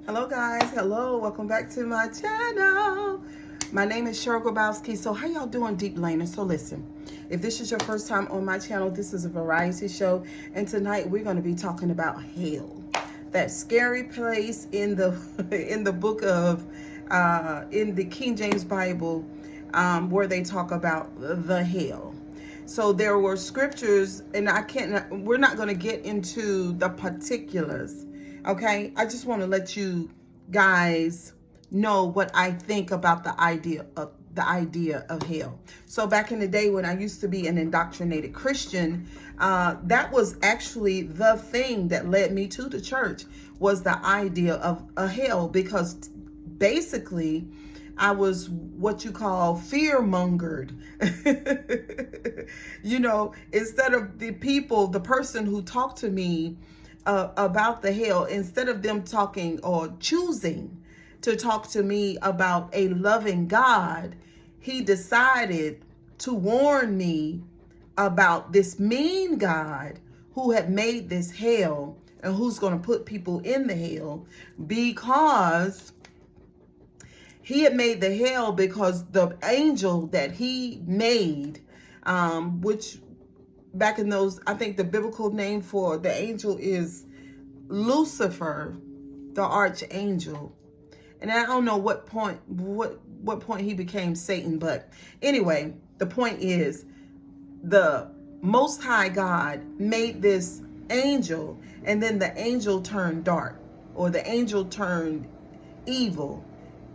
Hello guys, hello, welcome back to my channel. My name is Cheryl Grabowski. So how y'all doing, deep laners? So listen, if this is your first time on my channel, this is a variety show, and tonight we're going to be talking about hell, that scary place in the in the book of in the King James Bible, where they talk about the hell. So there were scriptures, and we're not going to get into the particulars. Okay, I just want to let you guys know what I think about the idea of hell. So back in the day when I used to be an indoctrinated Christian, that was actually the thing that led me to the church, was the idea of a hell, because basically I was what you call fear-mongered. You know, instead of the person who talked to me about the hell, instead of them talking or choosing to talk to me about a loving God, he decided to warn me about this mean God who had made this hell and who's going to put people in the hell, because he had made the hell because the angel that he made, which back in those, I think the biblical name for the angel is Lucifer, the archangel. And I don't know what point he became Satan, but anyway, the point is the Most High God made this angel, and then the angel turned dark, or the angel turned evil,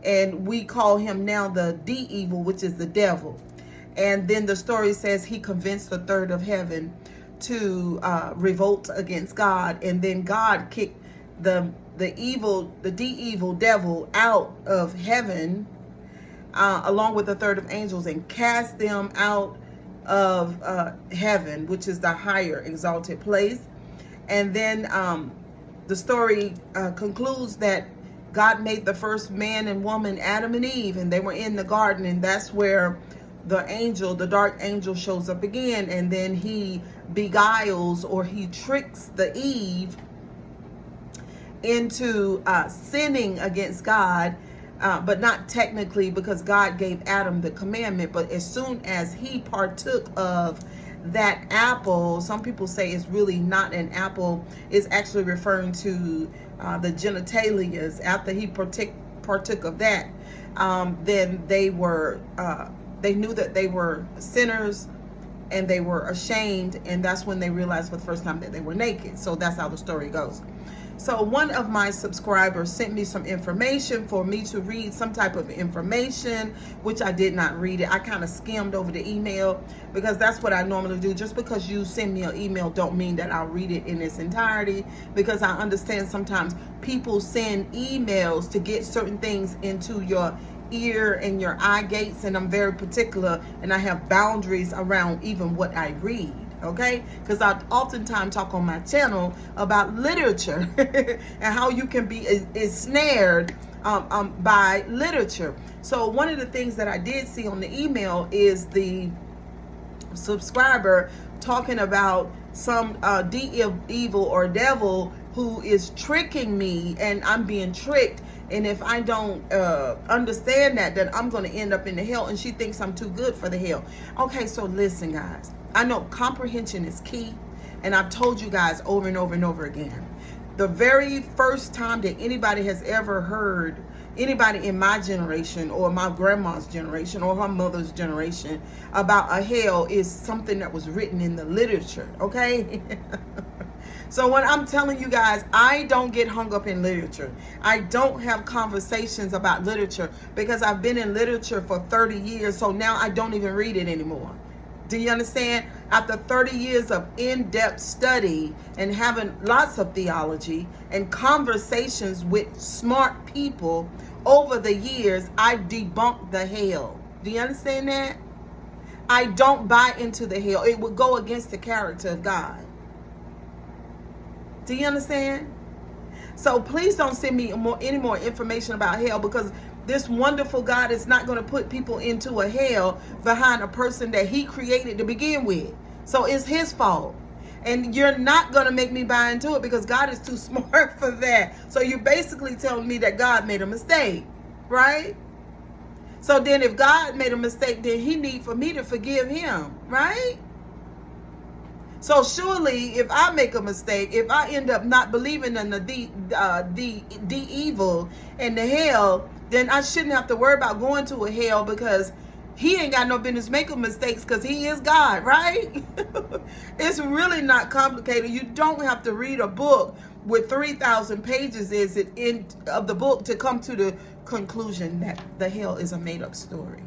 and we call him now the de-evil, which is the devil. And then the story says he convinced a third of heaven to revolt against God, and then God kicked the de-evil devil out of heaven, along with a third of angels, and cast them out of heaven, which is the higher exalted place. And then the story concludes that God made the first man and woman, Adam and Eve, and they were in the garden, and that's where the dark angel shows up again, and then he beguiles, or he tricks the Eve into sinning against God, but not technically, because God gave Adam the commandment. But as soon as he partook of that apple, some people say it's really not an apple, it's actually referring to the genitalias. After he partook of that, then they knew that they were sinners, and they were ashamed, and that's when they realized for the first time that they were naked. So that's how the story goes. So one of my subscribers sent me some information for me to read, some type of information, which I did not read it. I kind of skimmed over the email, because that's what I normally do. Just because you send me an email don't mean that I'll read it in its entirety, because I understand sometimes people send emails to get certain things into your ear and your eye gates, and I'm very particular, and I have boundaries around even what I read. Okay, because I oftentimes talk on my channel about literature and how you can be ensnared by literature. So one of the things that I did see on the email is the subscriber talking about some evil or devil who is tricking me, and I'm being tricked, and if I don't understand that, then I'm going to end up in the hell, and she thinks I'm too good for the hell. Okay, so listen guys, I know comprehension is key, and I've told you guys over and over and over again. The very first time that anybody has ever heard, anybody in my generation or my grandma's generation or her mother's generation, about a hell is something that was written in the literature, okay? So when I'm telling you guys, I don't get hung up in literature. I don't have conversations about literature, because I've been in literature for 30 years, so now I don't even read it anymore. Do you understand? After 30 years of in-depth study and having lots of theology and conversations with smart people over the years, I debunked the hell. Do you understand that? I don't buy into the hell. It would go against the character of God. Do you understand? So please don't send me any more information about hell, because this wonderful God is not going to put people into a hell behind a person that he created to begin with. So it's his fault. And you're not going to make me buy into it because God is too smart for that. So you're basically telling me that God made a mistake, right? So then if God made a mistake, then he need for me to forgive him, right? So surely if I make a mistake, if I end up not believing in the evil and the hell, then I shouldn't have to worry about going to a hell because he ain't got no business making mistakes because he is God, right? It's really not complicated. You don't have to read a book with 3,000 pages of the book to come to the conclusion that the hell is a made-up story.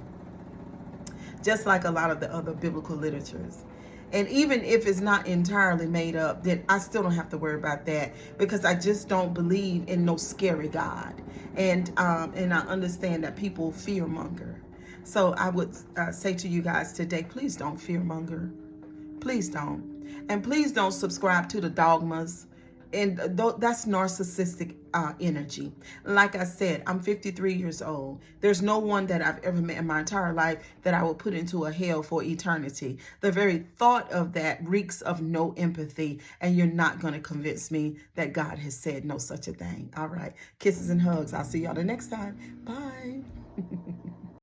Just like a lot of the other biblical literatures. And even if it's not entirely made up, then I still don't have to worry about that because I just don't believe in no scary God. And I understand that people fearmonger. So I would say to you guys today, please don't fearmonger. Please don't. And please don't subscribe to the dogmas. And that's narcissistic energy. Like I said, I'm 53 years old. There's no one that I've ever met in my entire life that I will put into a hell for eternity. The very thought of that reeks of no empathy. And you're not going to convince me that God has said no such a thing. All right. Kisses and hugs. I'll see y'all the next time. Bye.